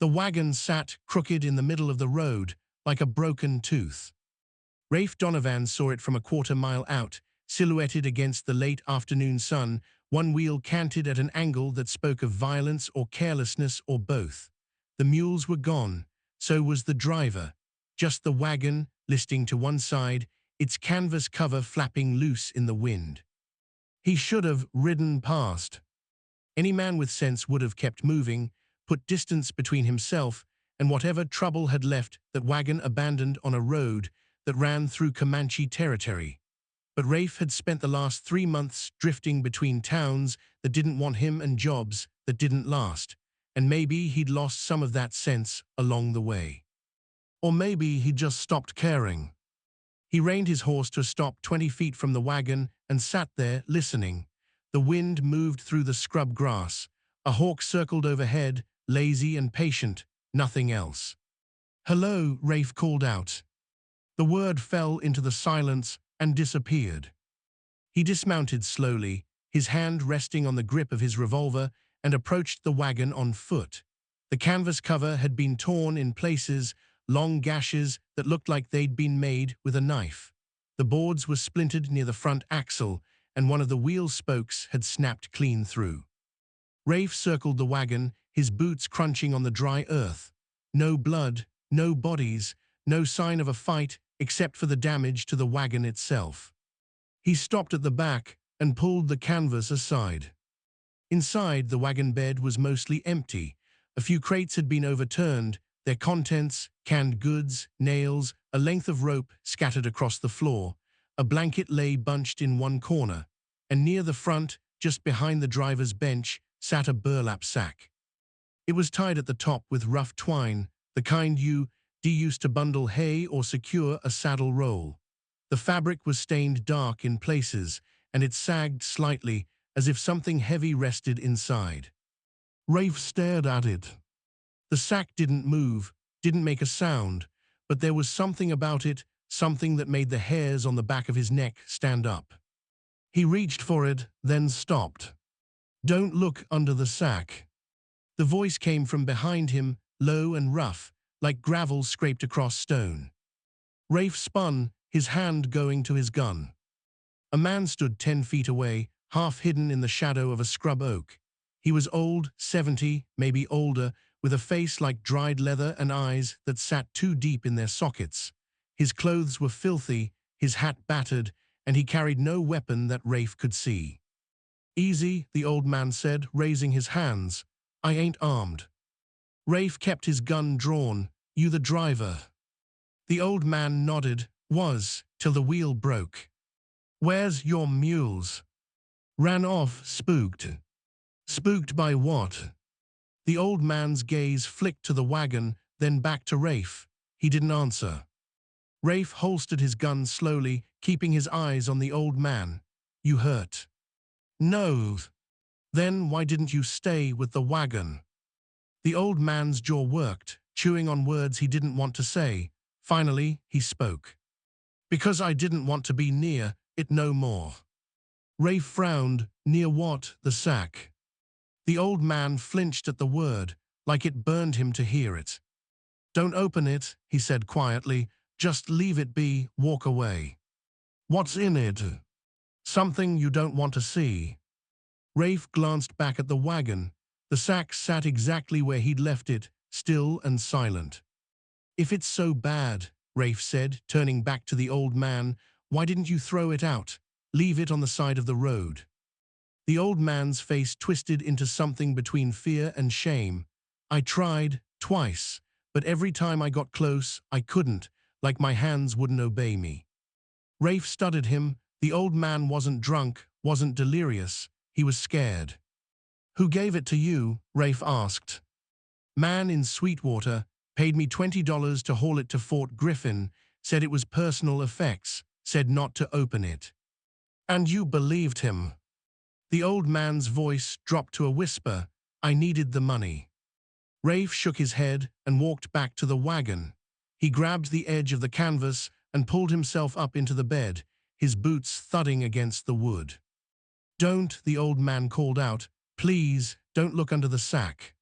The wagon sat crooked in the middle of the road, like a broken tooth. Rafe Donovan saw it from a quarter-mile out, silhouetted against the late afternoon sun, one wheel canted at an angle that spoke of violence or carelessness or both. The mules were gone, so was the driver. Just the wagon, listing to one side, its canvas cover flapping loose in the wind. He should have ridden past. Any man with sense would have kept moving, put distance between himself and whatever trouble had left that wagon abandoned on a road that ran through Comanche territory. But Rafe had spent the last 3 months drifting between towns that didn't want him and jobs that didn't last, and maybe he'd lost some of that sense along the way. Or maybe he'd just stopped caring. He reined his horse to a stop 20 feet from the wagon and sat there, listening. The wind moved through the scrub grass. A hawk circled overhead, lazy and patient, nothing else. "Hello," Rafe called out. The word fell into the silence and disappeared. He dismounted slowly, his hand resting on the grip of his revolver, and approached the wagon on foot. The canvas cover had been torn in places, long gashes that looked like they'd been made with a knife. The boards were splintered near the front axle, and one of the wheel spokes had snapped clean through. Rafe circled the wagon, his boots crunching on the dry earth. No blood, no bodies, no sign of a fight except for the damage to the wagon itself. He stopped at the back and pulled the canvas aside. Inside, the wagon bed was mostly empty. A few crates had been overturned, their contents, canned goods, nails, a length of rope scattered across the floor. A blanket lay bunched in one corner, and near the front, just behind the driver's bench, sat a burlap sack. It was tied at the top with rough twine, the kind you used to bundle hay or secure a saddle roll. The fabric was stained dark in places, and it sagged slightly, as if something heavy rested inside. Rafe stared at it. The sack didn't move, didn't make a sound, but there was something about it, something that made the hairs on the back of his neck stand up. He reached for it, then stopped. "Don't look under the sack." The voice came from behind him, low and rough, like gravel scraped across stone. Rafe spun, his hand going to his gun. A man stood 10 feet away, half hidden in the shadow of a scrub oak. He was old, 70, maybe older, with a face like dried leather and eyes that sat too deep in their sockets. His clothes were filthy, his hat battered, and he carried no weapon that Rafe could see. "Easy," the old man said, raising his hands. "I ain't armed." Rafe kept his gun drawn. "You the driver?" The old man nodded, "Was, till the wheel broke." "Where's your mules?" "Ran off, spooked." "Spooked by what?" The old man's gaze flicked to the wagon, then back to Rafe. He didn't answer. Rafe holstered his gun slowly, keeping his eyes on the old man. "You hurt?" "No." "Then why didn't you stay with the wagon?" The old man's jaw worked, chewing on words he didn't want to say. Finally, he spoke. "Because I didn't want to be near it no more." Rafe frowned. "Near what? The sack?" The old man flinched at the word, like it burned him to hear it. "Don't open it," he said quietly. "Just leave it be, walk away." "What's in it?" "Something you don't want to see." Rafe glanced back at the wagon. The sack sat exactly where he'd left it, still and silent. "If it's so bad," Rafe said, turning back to the old man, "why didn't you throw it out? Leave it on the side of the road." The old man's face twisted into something between fear and shame. "I tried, twice, but every time I got close, I couldn't, like my hands wouldn't obey me." Rafe studied him. The old man wasn't drunk, wasn't delirious. He was scared. "Who gave it to you?" Rafe asked. "Man in Sweetwater, paid me $20 to haul it to Fort Griffin, said it was personal effects, said not to open it." "And you believed him?" The old man's voice dropped to a whisper. "I needed the money." Rafe shook his head and walked back to the wagon. He grabbed the edge of the canvas and pulled himself up into the bed, his boots thudding against the wood. "Don't," the old man called out. "Please, don't look under the sack."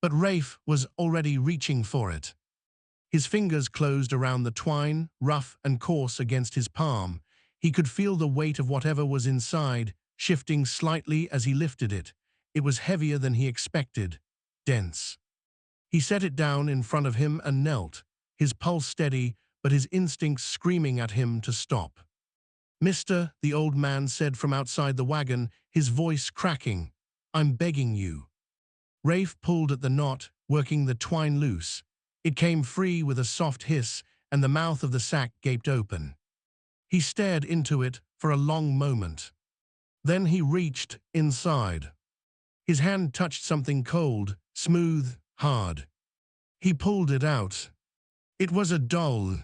But Rafe was already reaching for it. His fingers closed around the twine, rough and coarse against his palm. He could feel the weight of whatever was inside, shifting slightly as he lifted it. It was heavier than he expected, dense. He set it down in front of him and knelt, his pulse steady, but his instincts screaming at him to stop. "Mister," the old man said from outside the wagon, his voice cracking, "I'm begging you." Rafe pulled at the knot, working the twine loose. It came free with a soft hiss, and the mouth of the sack gaped open. He stared into it for a long moment. Then he reached inside. His hand touched something cold, smooth, hard. He pulled it out. It was a doll.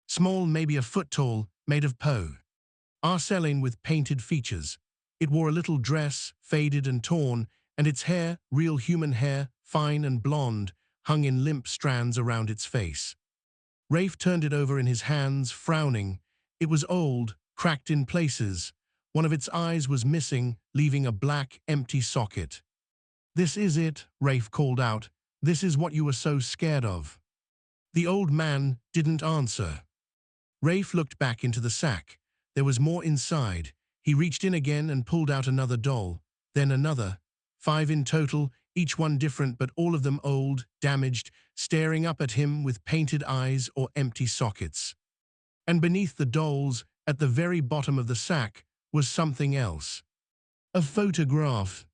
Small, maybe a foot tall, made of porcelain with painted features. It wore a little dress, faded and torn, and its hair, real human hair, fine and blonde, hung in limp strands around its face. Rafe turned it over in his hands, frowning. It was old, cracked in places. One of its eyes was missing, leaving a black, empty socket. "This is it," Rafe called out. "This is what you were so scared of." The old man didn't answer. Rafe looked back into the sack. There was more inside. He reached in again and pulled out another doll, then another. 5 in total, each one different, but all of them old, damaged, staring up at him with painted eyes or empty sockets. And beneath the dolls, at the very bottom of the sack, was something else. A photograph.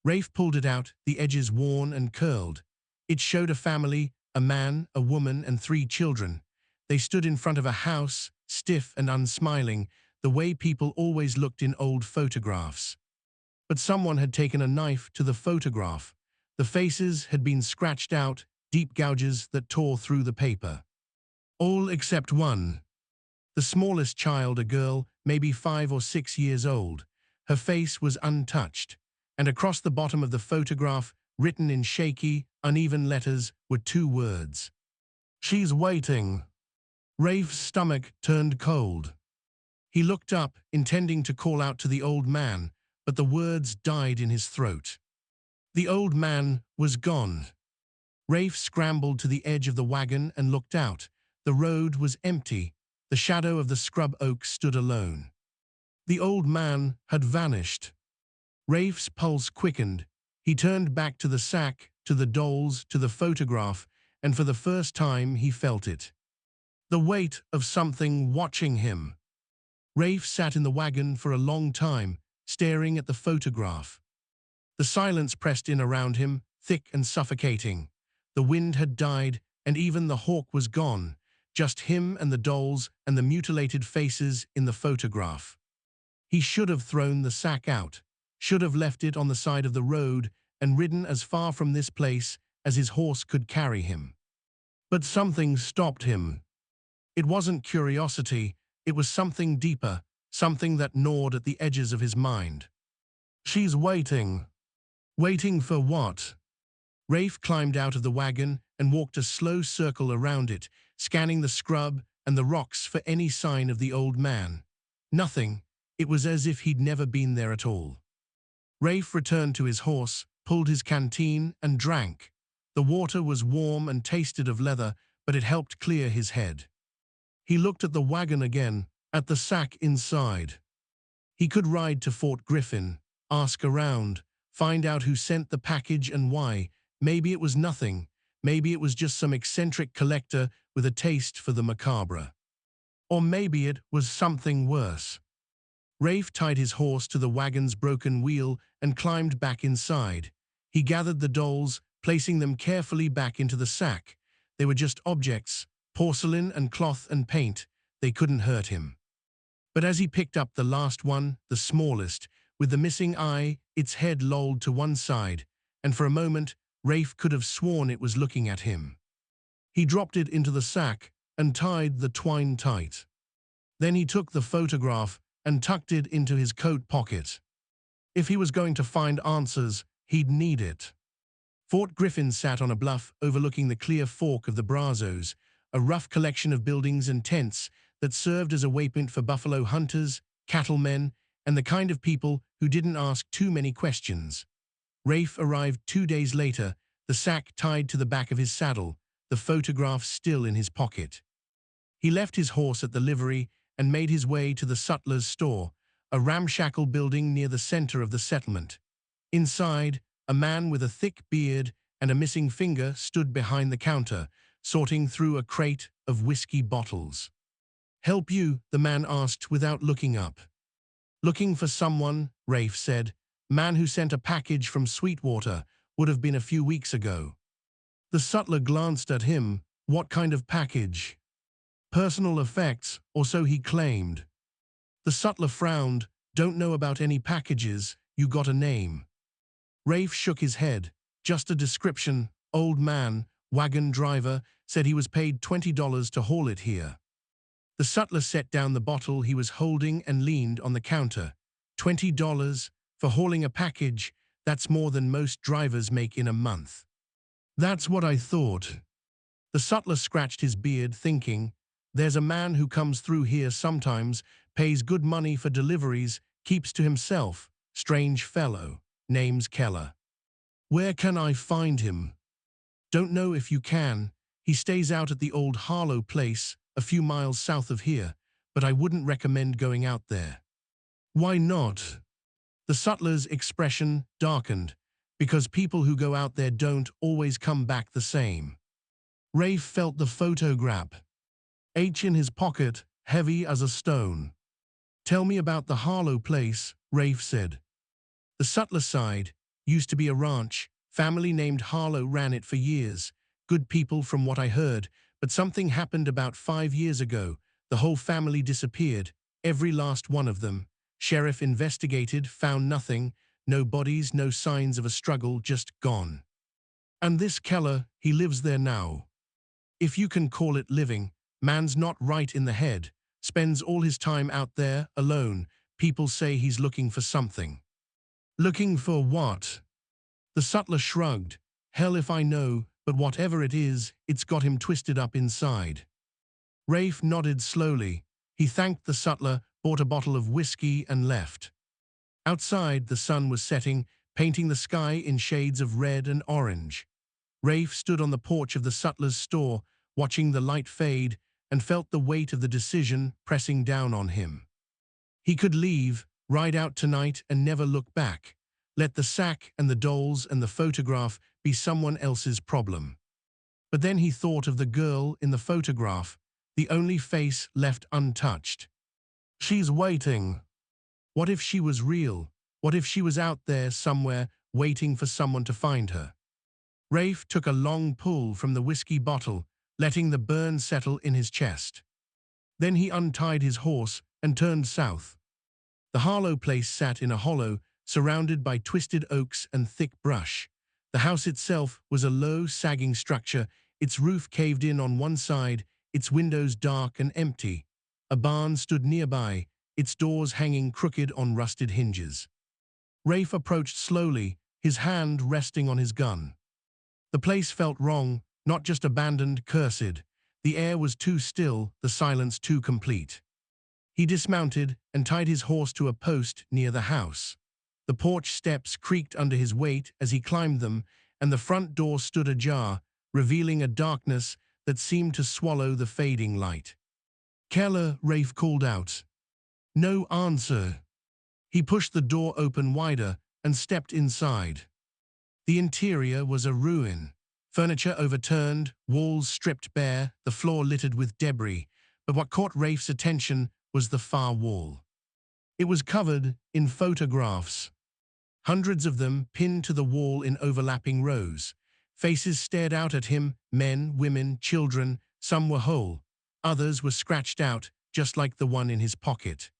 Rafe pulled it out, the edges worn and curled. It showed a family, a man, a woman, and 3 children. They stood in front of a house, stiff and unsmiling, the way people always looked in old photographs. But someone had taken a knife to the photograph. The faces had been scratched out, deep gouges that tore through the paper. All except one. The smallest child, a girl, maybe 5 or 6 years old. Her face was untouched, and across the bottom of the photograph, written in shaky, uneven letters, were 2 words. "She's waiting." Rafe's stomach turned cold. He looked up, intending to call out to the old man, but the words died in his throat. The old man was gone. Rafe scrambled to the edge of the wagon and looked out. The road was empty. The shadow of the scrub oak stood alone. The old man had vanished. Rafe's pulse quickened. He turned back to the sack, to the dolls, to the photograph, and for the first time he felt it. The weight of something watching him. Rafe sat in the wagon for a long time, staring at the photograph. The silence pressed in around him, thick and suffocating. The wind had died, and even the hawk was gone. Just him and the dolls and the mutilated faces in the photograph. He should have thrown the sack out, should have left it on the side of the road and ridden as far from this place as his horse could carry him. But something stopped him. It wasn't curiosity, it was something deeper, something that gnawed at the edges of his mind. "She's waiting." Waiting for what? Rafe climbed out of the wagon and walked a slow circle around it, scanning the scrub and the rocks for any sign of the old man. Nothing. It was as if he'd never been there at all. Rafe returned to his horse, pulled his canteen, and drank. The water was warm and tasted of leather, but it helped clear his head. He looked at the wagon again, at the sack inside. He could ride to Fort Griffin, ask around, find out who sent the package and why. Maybe it was nothing. Maybe it was just some eccentric collector with a taste for the macabre. Or maybe it was something worse. Rafe tied his horse to the wagon's broken wheel and climbed back inside. He gathered the dolls, placing them carefully back into the sack. They were just objects, porcelain and cloth and paint. They couldn't hurt him. But as he picked up the last one, the smallest, with the missing eye, its head lolled to one side, and for a moment, Rafe could have sworn it was looking at him. He dropped it into the sack and tied the twine tight. Then he took the photograph and tucked it into his coat pocket. If he was going to find answers, he'd need it. Fort Griffin sat on a bluff overlooking the clear fork of the Brazos, a rough collection of buildings and tents that served as a waypoint for buffalo hunters, cattlemen, and the kind of people who didn't ask too many questions. Rafe arrived 2 days later, the sack tied to the back of his saddle, the photograph still in his pocket. He left his horse at the livery and made his way to the sutler's store, a ramshackle building near the center of the settlement. Inside, a man with a thick beard and a missing finger stood behind the counter, sorting through a crate of whiskey bottles. "Help you?" the man asked without looking up. "Looking for someone," Rafe said. "Man who sent a package from Sweetwater, would have been a few weeks ago." The sutler glanced at him. "What kind of package?" "Personal effects, or so he claimed." The sutler frowned. "Don't know about any packages. You got a name?" Rafe shook his head. "Just a description. Old man, wagon driver, said he was paid $20 to haul it here." The sutler set down the bottle he was holding and leaned on the counter. $20 for hauling a package? That's more than most drivers make in a month." "That's what I thought." The sutler scratched his beard, thinking, "There's a man who comes through here sometimes, pays good money for deliveries, keeps to himself. Strange fellow. Name's Keller." "Where can I find him?" "Don't know if you can. He stays out at the old Harlow place, a few miles south of here, but I wouldn't recommend going out there." "Why not?" The sutler's expression darkened. "Because people who go out there don't always come back the same." Rafe felt the photograph. H in his pocket, heavy as a stone. "Tell me about the Harlow place," Rafe said. The sutler sighed. "Used to be a ranch. Family named Harlow ran it for years. Good people from what I heard, but something happened about 5 years ago. The whole family disappeared, every last one of them. Sheriff investigated, found nothing, no bodies, no signs of a struggle, just gone. And this Keller, he lives there now. If you can call it living, man's not right in the head, spends all his time out there, alone. People say he's looking for something." "Looking for what?" The sutler shrugged. "Hell if I know, but whatever it is, it's got him twisted up inside." Rafe nodded slowly. He thanked the sutler, bought a bottle of whiskey, and left. Outside, the sun was setting, painting the sky in shades of red and orange. Rafe stood on the porch of the sutler's store, watching the light fade, and felt the weight of the decision pressing down on him. He could leave, ride out tonight, and never look back. Let the sack and the dolls and the photograph be someone else's problem. But then he thought of the girl in the photograph, the only face left untouched. She's waiting. What if she was real? What if she was out there somewhere, waiting for someone to find her? Rafe took a long pull from the whiskey bottle, letting the burn settle in his chest. Then he untied his horse and turned south. The Harlow place sat in a hollow, surrounded by twisted oaks and thick brush. The house itself was a low, sagging structure, its roof caved in on one side, its windows dark and empty. A barn stood nearby, its doors hanging crooked on rusted hinges. Rafe approached slowly, his hand resting on his gun. The place felt wrong, not just abandoned, cursed. The air was too still, the silence too complete. He dismounted and tied his horse to a post near the house. The porch steps creaked under his weight as he climbed them, and the front door stood ajar, revealing a darkness that seemed to swallow the fading light. "Keller," Rafe called out. No answer. He pushed the door open wider and stepped inside. The interior was a ruin. Furniture overturned, walls stripped bare, the floor littered with debris. But what caught Rafe's attention was the far wall. It was covered in photographs. Hundreds of them pinned to the wall in overlapping rows. Faces stared out at him, men, women, children. Some were whole. Others were scratched out, just like the one in his pocket.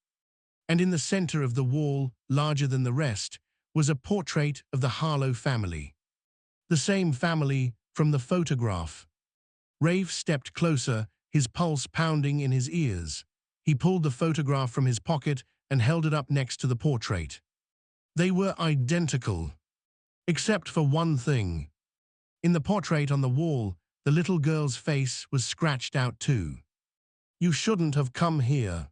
And in the center of the wall, larger than the rest, was a portrait of the Harlow family. The same family from the photograph. Rafe stepped closer, his pulse pounding in his ears. He pulled the photograph from his pocket and held it up next to the portrait. They were identical, except for one thing. In the portrait on the wall, the little girl's face was scratched out too. "You shouldn't have come here."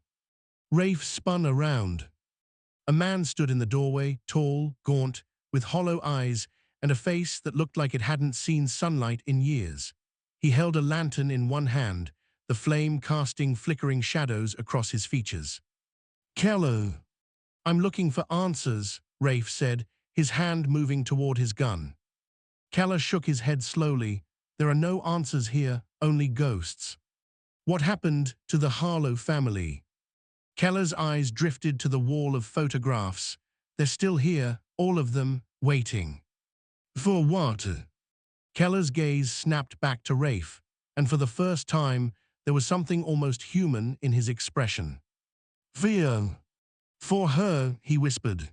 Rafe spun around. A man stood in the doorway, tall, gaunt, with hollow eyes and a face that looked like it hadn't seen sunlight in years. He held a lantern in one hand, the flame casting flickering shadows across his features. "Keller, I'm looking for answers," Rafe said, his hand moving toward his gun. Keller shook his head slowly. "There are no answers here, only ghosts." "What happened to the Harlow family?" Keller's eyes drifted to the wall of photographs. "They're still here, all of them, waiting." "For what?" Keller's gaze snapped back to Rafe, and for the first time, there was something almost human in his expression. "Fear. For her," he whispered.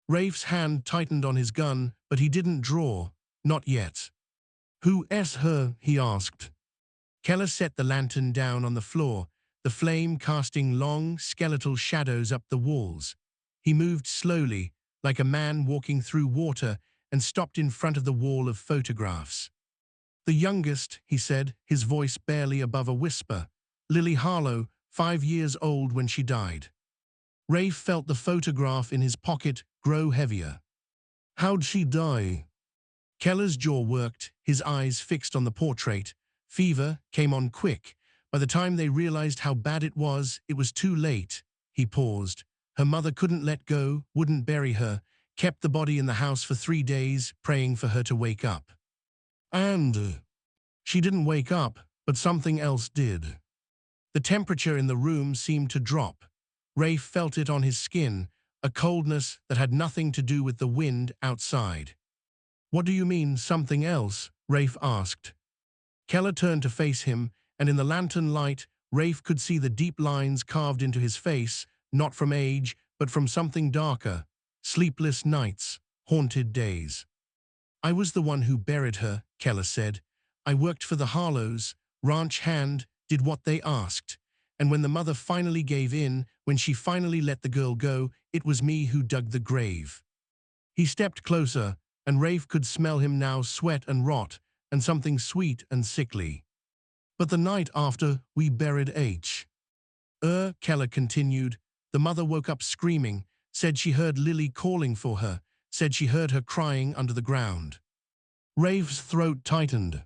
Rafe's hand tightened on his gun, but he didn't draw. Not yet. "Who's her?" he asked. Keller set the lantern down on the floor, the flame casting long, skeletal shadows up the walls. He moved slowly, like a man walking through water, and stopped in front of the wall of photographs. "The youngest," he said, his voice barely above a whisper. "Lily Harlow, 5 years old when she died." Rafe felt the photograph in his pocket grow heavier. "How'd she die?" Keller's jaw worked, his eyes fixed on the portrait. Fever came on quick. By the time they realized how bad it was too late. He paused. Her mother couldn't let go, wouldn't bury her, kept the body in the house for 3 days, praying for her to wake up. And she didn't wake up, but something else did. The temperature in the room seemed to drop. Rafe felt it on his skin, a coldness that had nothing to do with the wind outside. "What do you mean, something else?" Rafe asked. Keller turned to face him, and in the lantern light, Rafe could see the deep lines carved into his face, not from age, but from something darker. Sleepless nights, haunted days. "I was the one who buried her," Keller said. "I worked for the Harlows, ranch hand, did what they asked. And when the mother finally gave in, when she finally let the girl go, it was me who dug the grave." He stepped closer, and Rafe could smell him now, sweat and rot, and something sweet and sickly. "But the night after we buried H." Keller continued. "The mother woke up screaming, said she heard Lily calling for her, said she heard her crying under the ground." Rafe's throat tightened.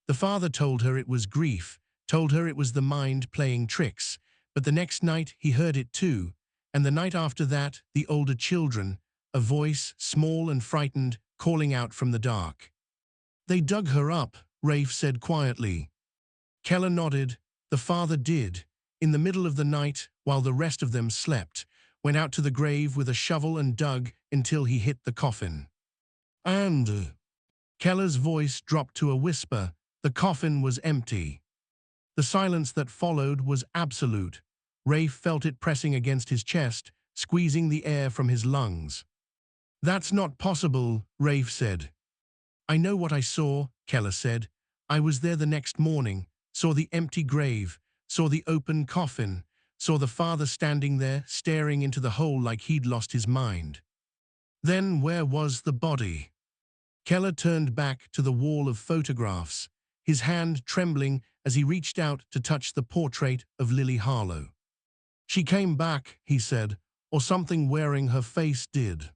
"The father told her it was grief, told her it was the mind playing tricks, but the next night he heard it too, and the night after that, the older children, a voice, small and frightened, calling out from the dark." "They dug her up," Rafe said quietly. Keller nodded. "The father did. In the middle of the night, while the rest of them slept, went out to the grave with a shovel and dug until he hit the coffin." "And?" Keller's voice dropped to a whisper. "The coffin was empty." The silence that followed was absolute. Rafe felt it pressing against his chest, squeezing the air from his lungs. "That's not possible," Rafe said. "I know what I saw," Keller said. "I was there the next morning, saw the empty grave, saw the open coffin, saw the father standing there, staring into the hole like he'd lost his mind." "Then where was the body?" Keller turned back to the wall of photographs, his hand trembling as he reached out to touch the portrait of Lily Harlow. "She came back," he said, "or something wearing her face did."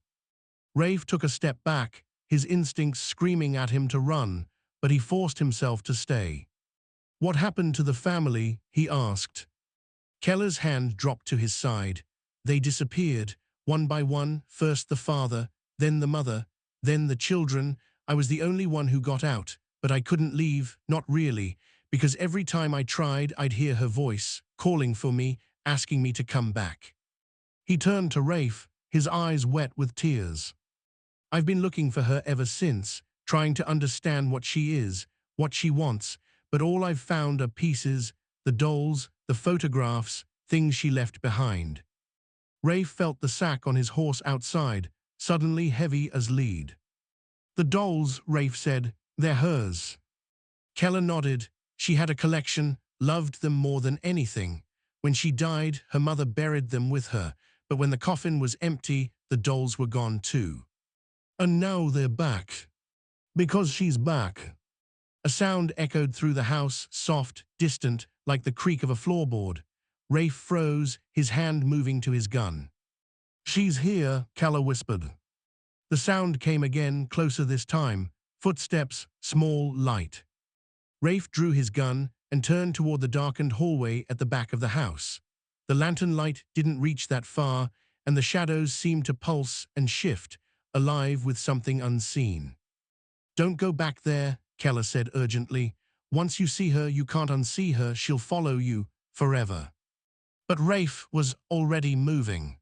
Rafe took a step back, his instincts screaming at him to run, but he forced himself to stay. "What happened to the family?" he asked. Keller's hand dropped to his side. "They disappeared, one by one, first the father, then the mother, then the children. I was the only one who got out, but I couldn't leave, not really, because every time I tried, I'd hear her voice, calling for me, asking me to come back." He turned to Rafe, his eyes wet with tears. "I've been looking for her ever since, trying to understand what she is, what she wants, but all I've found are pieces, the dolls, the photographs, things she left behind." Rafe felt the sack on his horse outside, suddenly heavy as lead. "The dolls," Rafe said, "they're hers." Keller nodded. "She had a collection, loved them more than anything. When she died, her mother buried them with her, but when the coffin was empty, the dolls were gone too. And now they're back. Because she's back." A sound echoed through the house, soft, distant, like the creak of a floorboard. Rafe froze, his hand moving to his gun. "She's here," Keller whispered. The sound came again, closer this time. Footsteps, small, light. Rafe drew his gun and turned toward the darkened hallway at the back of the house. The lantern light didn't reach that far, and the shadows seemed to pulse and shift, alive with something unseen. "Don't go back there," Keller said urgently. "Once you see her, you can't unsee her. She'll follow you forever." But Rafe was already moving.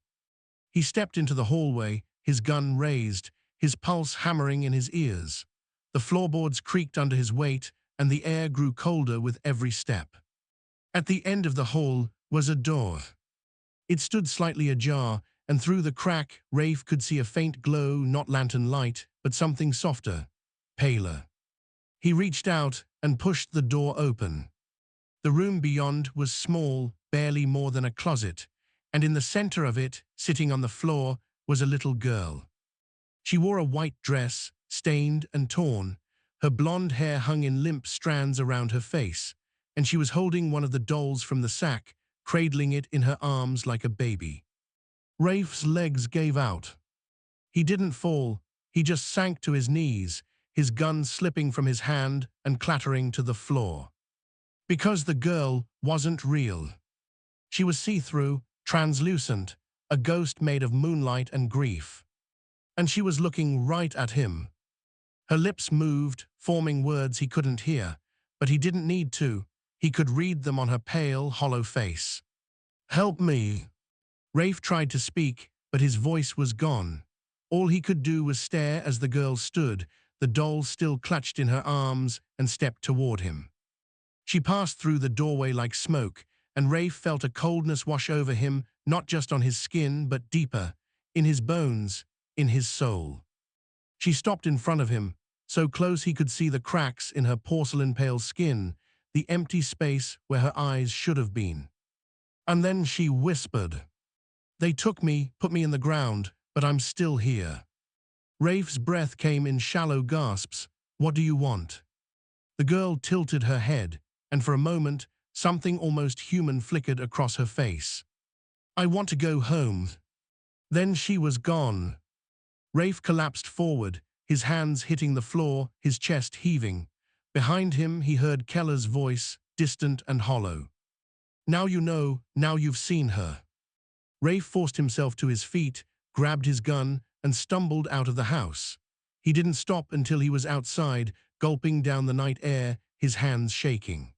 He stepped into the hallway, his gun raised, his pulse hammering in his ears. The floorboards creaked under his weight, and the air grew colder with every step. At the end of the hall was a door. It stood slightly ajar, and through the crack, Rafe could see a faint glow, not lantern light, but something softer, paler. He reached out and pushed the door open. The room beyond was small, barely more than a closet, and in the center of it, sitting on the floor, was a little girl. She wore a white dress, stained and torn. Her blonde hair hung in limp strands around her face, and she was holding one of the dolls from the sack, cradling it in her arms like a baby. Rafe's legs gave out. He didn't fall, he just sank to his knees, his gun slipping from his hand and clattering to the floor. Because the girl wasn't real. She was see-through, translucent, a ghost made of moonlight and grief. And she was looking right at him. Her lips moved, forming words he couldn't hear, but he didn't need to. He could read them on her pale, hollow face. "Help me." Rafe tried to speak, but his voice was gone. All he could do was stare as the girl stood, the doll still clutched in her arms, and stepped toward him. She passed through the doorway like smoke, and Rafe felt a coldness wash over him, not just on his skin, but deeper, in his bones, in his soul. She stopped in front of him, so close he could see the cracks in her porcelain-pale skin, the empty space where her eyes should have been. And then she whispered, "They took me, put me in the ground, but I'm still here." Rafe's breath came in shallow gasps. "What do you want?" The girl tilted her head, and for a moment, something almost human flickered across her face. "I want to go home." Then she was gone. Rafe collapsed forward, his hands hitting the floor, his chest heaving. Behind him, he heard Keller's voice, distant and hollow. "Now you know, now you've seen her." Rafe forced himself to his feet, grabbed his gun, and stumbled out of the house. He didn't stop until he was outside, gulping down the night air, his hands shaking.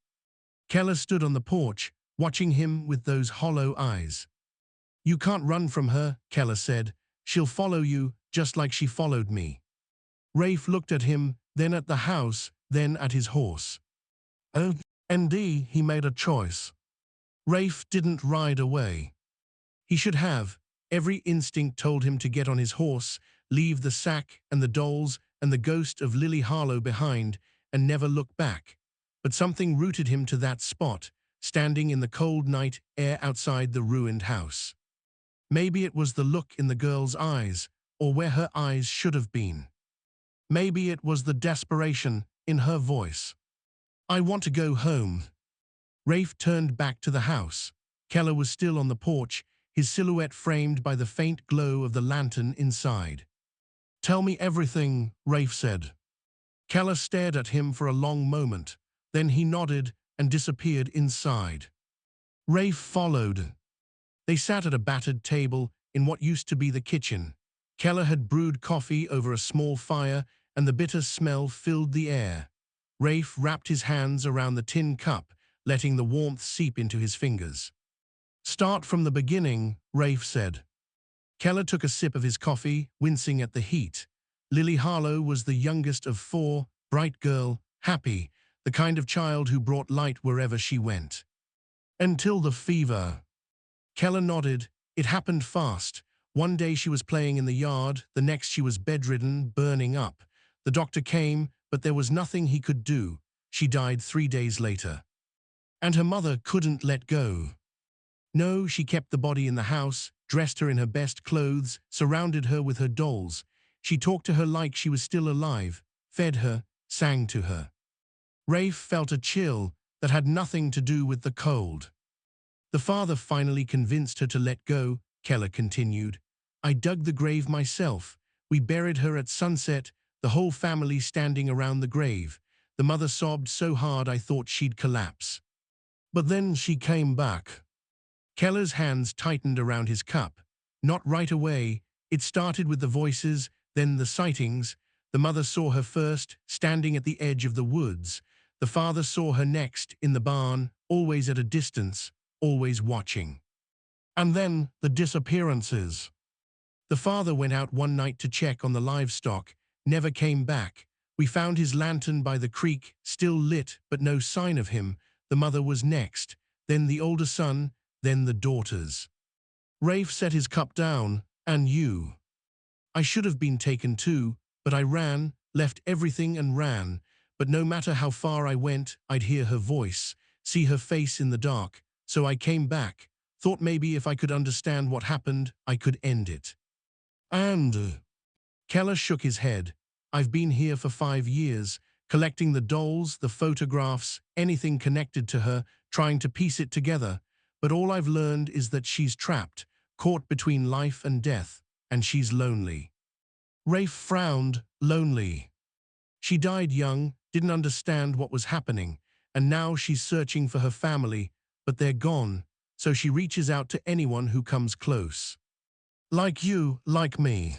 Keller stood on the porch, watching him with those hollow eyes. "You can't run from her," Keller said. "She'll follow you, just like she followed me." Rafe looked at him, then at the house, then at his horse. Oh, ND, he made a choice. Rafe didn't ride away. He should have. Every instinct told him to get on his horse, leave the sack and the dolls and the ghost of Lily Harlow behind, and never look back. But something rooted him to that spot, standing in the cold night air outside the ruined house. Maybe it was the look in the girl's eyes, or where her eyes should have been. Maybe it was the desperation in her voice. "I want to go home." Rafe turned back to the house. Keller was still on the porch, his silhouette framed by the faint glow of the lantern inside. "Tell me everything," Rafe said. Keller stared at him for a long moment. Then he nodded and disappeared inside. Rafe followed. They sat at a battered table in what used to be the kitchen. Keller had brewed coffee over a small fire, and the bitter smell filled the air. Rafe wrapped his hands around the tin cup, letting the warmth seep into his fingers. "Start from the beginning," Rafe said. Keller took a sip of his coffee, wincing at the heat. Lily Harlow was the youngest of four, bright girl, happy, the kind of child who brought light wherever she went. "Until the fever." Keller nodded. It happened fast. One day she was playing in the yard, the next she was bedridden, burning up. The doctor came, but there was nothing he could do. She died 3 days later. And her mother couldn't let go. No, she kept the body in the house, dressed her in her best clothes, surrounded her with her dolls. She talked to her like she was still alive, fed her, sang to her. Rafe felt a chill that had nothing to do with the cold. "The father finally convinced her to let go," Keller continued. "I dug the grave myself. We buried her at sunset, the whole family standing around the grave. The mother sobbed so hard I thought she'd collapse. But then she came back. Keller's hands tightened around his cup. Not right away. It started with the voices, then the sightings. The mother saw her first, standing at the edge of the woods. The father saw her next, in the barn, always at a distance, always watching. And then the disappearances. The father went out one night to check on the livestock, never came back. We found his lantern by the creek, still lit, but no sign of him. The mother was next, then the older son, then the daughters. Rafe set his cup down. And you. I should have been taken too, but I ran, left everything and ran. But no matter how far I went, I'd hear her voice, see her face in the dark. So I came back, thought maybe if I could understand what happened, I could end it. And Keller shook his head. I've been here for 5 years, collecting the dolls, the photographs, anything connected to her, trying to piece it together. But all I've learned is that she's trapped, caught between life and death, and she's lonely. Rafe frowned, lonely. She died young, didn't understand what was happening, and now she's searching for her family, but they're gone, so she reaches out to anyone who comes close. Like you, like me.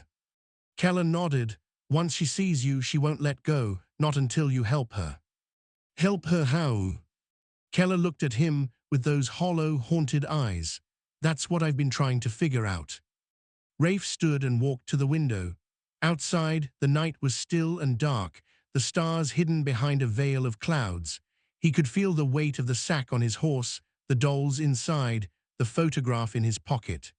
Keller nodded. Once she sees you, she won't let go, not until you help her. Help her how? Keller looked at him with those hollow, haunted eyes. That's what I've been trying to figure out. Rafe stood and walked to the window. Outside, the night was still and dark, the stars hidden behind a veil of clouds. He could feel the weight of the sack on his horse, the dolls inside, the photograph in his pocket.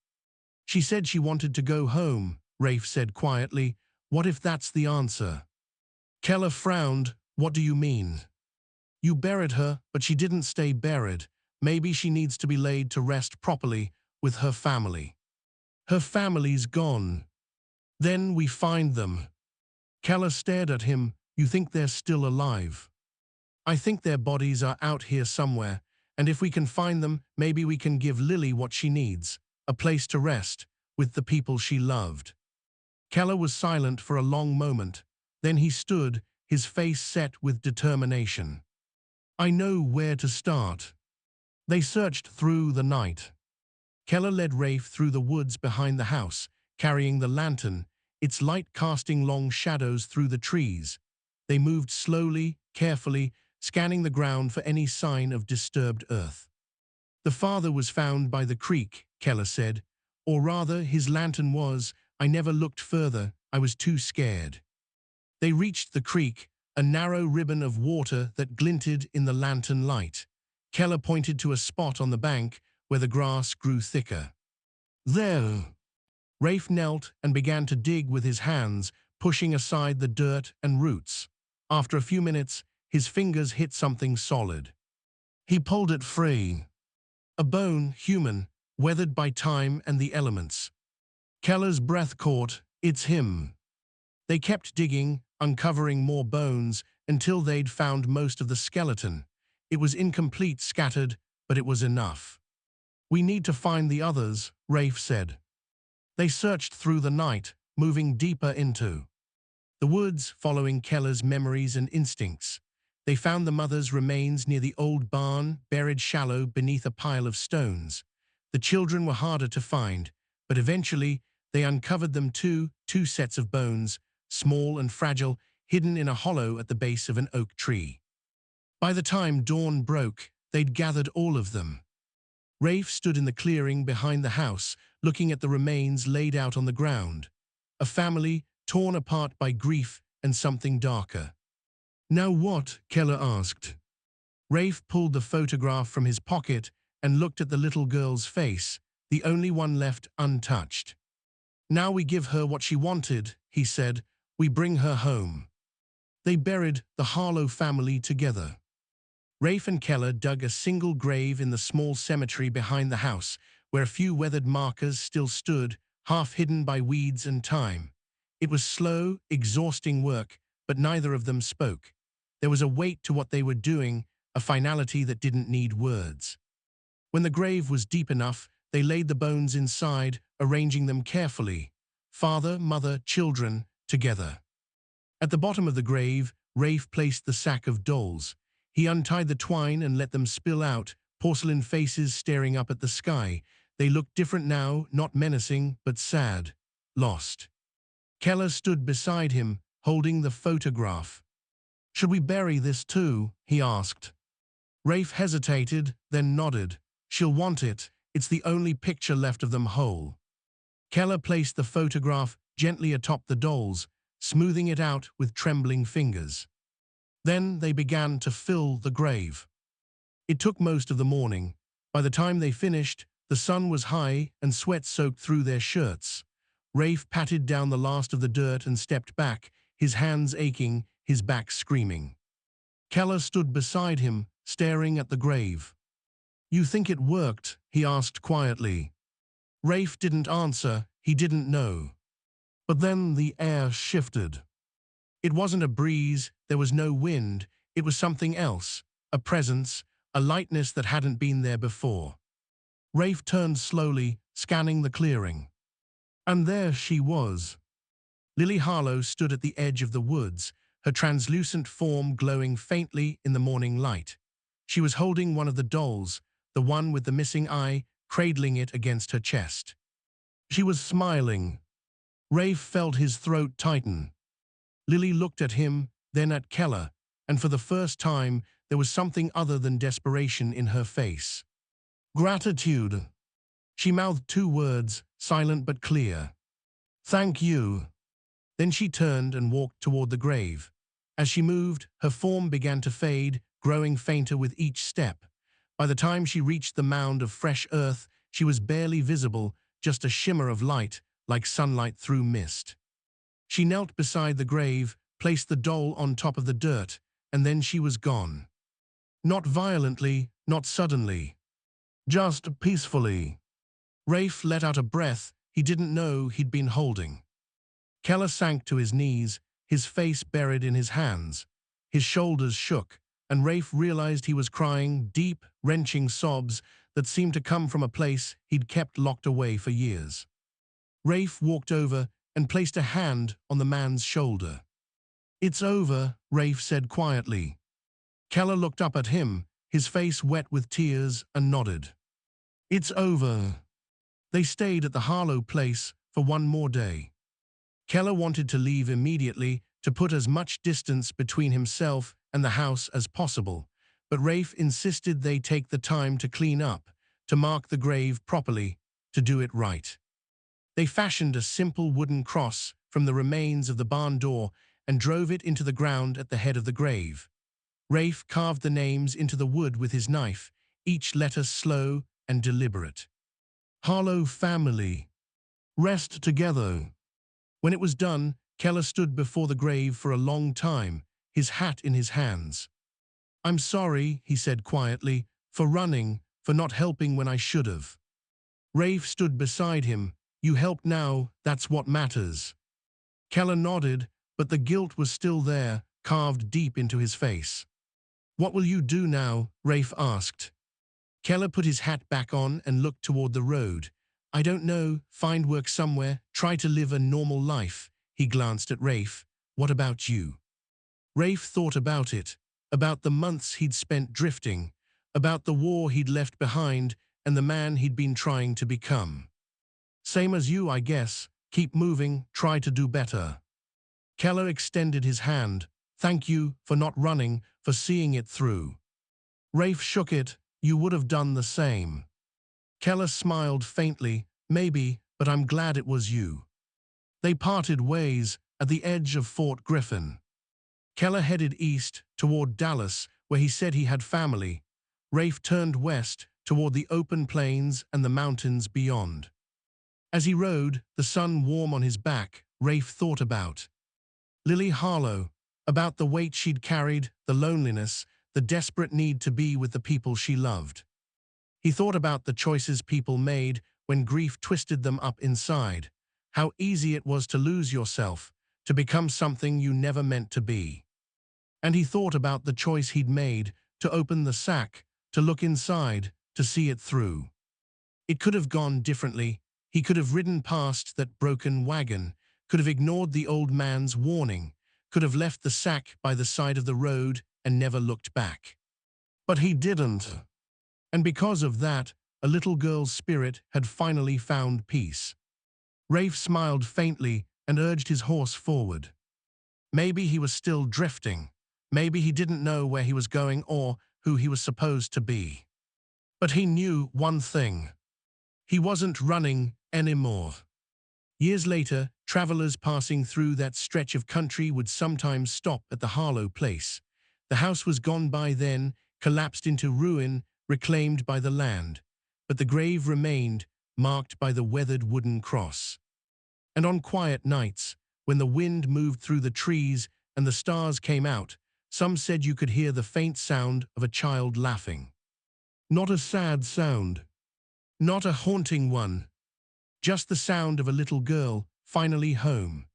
She said she wanted to go home, Rafe said quietly. What if that's the answer? Keller frowned. What do you mean? You buried her, but she didn't stay buried. Maybe she needs to be laid to rest properly with her family. Her family's gone. Then we find them. Keller stared at him. You think they're still alive? I think their bodies are out here somewhere, and if we can find them, maybe we can give Lily what she needs, a place to rest, with the people she loved. Keller was silent for a long moment. Then he stood, his face set with determination. I know where to start. They searched through the night. Keller led Rafe through the woods behind the house, carrying the lantern, its light casting long shadows through the trees. They moved slowly, carefully, scanning the ground for any sign of disturbed earth. The father was found by the creek, Keller said. Or rather, his lantern was. I never looked further. I was too scared. They reached the creek, a narrow ribbon of water that glinted in the lantern light. Keller pointed to a spot on the bank where the grass grew thicker. There. Rafe knelt and began to dig with his hands, pushing aside the dirt and roots. After a few minutes, his fingers hit something solid. He pulled it free. A bone, human, weathered by time and the elements. Keller's breath caught. It's him. They kept digging, uncovering more bones, until they'd found most of the skeleton. It was incomplete, scattered, but it was enough. We need to find the others, Rafe said. They searched through the night, moving deeper into the woods, following Keller's memories and instincts. They found the mother's remains near the old barn, buried shallow beneath a pile of stones. The children were harder to find, but eventually they uncovered them too, 2 sets of bones, small and fragile, hidden in a hollow at the base of an oak tree. By the time dawn broke, they'd gathered all of them. Rafe stood in the clearing behind the house, looking at the remains laid out on the ground. A family torn apart by grief and something darker. Now what? Keller asked. Rafe pulled the photograph from his pocket and looked at the little girl's face, the only one left untouched. Now we give her what she wanted, he said. We bring her home. They buried the Harlow family together. Rafe and Keller dug a single grave in the small cemetery behind the house, where a few weathered markers still stood, half hidden by weeds and time. It was slow, exhausting work, but neither of them spoke. There was a weight to what they were doing, a finality that didn't need words. When the grave was deep enough, they laid the bones inside, arranging them carefully. father, mother, children, together. At the bottom of the grave, Rafe placed the sack of dolls. He untied the twine and let them spill out, porcelain faces staring up at the sky. They looked different now, not menacing, but sad, lost. Keller stood beside him, holding the photograph. "Should we bury this too?" he asked. Rafe hesitated, then nodded. "She'll want it. It's the only picture left of them whole." Keller placed the photograph gently atop the dolls, smoothing it out with trembling fingers. Then they began to fill the grave. It took most of the morning. By the time they finished, the sun was high and sweat soaked through their shirts. Rafe patted down the last of the dirt and stepped back, his hands aching, his back screaming. Keller stood beside him, staring at the grave. "You think it worked?" he asked quietly. Rafe didn't answer, he didn't know. But then the air shifted. It wasn't a breeze, there was no wind, it was something else, a presence, a lightness that hadn't been there before. Rafe turned slowly, scanning the clearing. And there she was. Lily Harlow stood at the edge of the woods, her translucent form glowing faintly in the morning light. She was holding one of the dolls, the one with the missing eye, cradling it against her chest. She was smiling. Rafe felt his throat tighten. Lily looked at him, then at Keller, and for the first time there was something other than desperation in her face. "Gratitude." She mouthed two words, silent but clear. "Thank you." Then she turned and walked toward the grave. As she moved, her form began to fade, growing fainter with each step. By the time she reached the mound of fresh earth, she was barely visible, just a shimmer of light, like sunlight through mist. She knelt beside the grave, placed the doll on top of the dirt, and then she was gone. Not violently, not suddenly. Just peacefully. Rafe let out a breath he didn't know he'd been holding. Keller sank to his knees, his face buried in his hands. His shoulders shook, and Rafe realized he was crying deep, wrenching sobs that seemed to come from a place he'd kept locked away for years. Rafe walked over and placed a hand on the man's shoulder. "It's over," Rafe said quietly. Keller looked up at him, his face wet with tears, and nodded. "It's over." They stayed at the Harlow place for one more day. Keller wanted to leave immediately, to put as much distance between himself and the house as possible, but Rafe insisted they take the time to clean up, to mark the grave properly, to do it right. They fashioned a simple wooden cross from the remains of the barn door and drove it into the ground at the head of the grave. Rafe carved the names into the wood with his knife, each letter slow and deliberate. "Harlow family. Rest together." When it was done, Keller stood before the grave for a long time, his hat in his hands. "I'm sorry," he said quietly, "for running, for not helping when I should have." Rafe stood beside him. "You helped now, that's what matters." Keller nodded, but the guilt was still there, carved deep into his face. "What will you do now?" Rafe asked. Keller put his hat back on and looked toward the road. "I don't know, find work somewhere, try to live a normal life." He glanced at Rafe. "What about you?" Rafe thought about it, about the months he'd spent drifting, about the war he'd left behind and the man he'd been trying to become. "Same as you, I guess. Keep moving, try to do better." Keller extended his hand. "Thank you for not running, for seeing it through." Rafe shook it. "You would have done the same." Keller smiled faintly. "Maybe, but I'm glad it was you." They parted ways at the edge of Fort Griffin. Keller headed east toward Dallas, where he said he had family. Rafe turned west toward the open plains and the mountains beyond. As he rode, the sun warm on his back, Rafe thought about Lily Harlow, about the weight she'd carried, the loneliness, the desperate need to be with the people she loved. He thought about the choices people made when grief twisted them up inside, how easy it was to lose yourself, to become something you never meant to be. And he thought about the choice he'd made to open the sack, to look inside, to see it through. It could have gone differently. He could have ridden past that broken wagon, could have ignored the old man's warning, could have left the sack by the side of the road and never looked back. But he didn't. And because of that, a little girl's spirit had finally found peace. Rafe smiled faintly and urged his horse forward. Maybe he was still drifting. Maybe he didn't know where he was going or who he was supposed to be. But he knew one thing. He wasn't running anymore. Years later, travelers passing through that stretch of country would sometimes stop at the Harlow place. The house was gone by then, collapsed into ruin, reclaimed by the land. But the grave remained, marked by the weathered wooden cross. And on quiet nights, when the wind moved through the trees and the stars came out, some said you could hear the faint sound of a child laughing. Not a sad sound. Not a haunting one. Just the sound of a little girl finally home.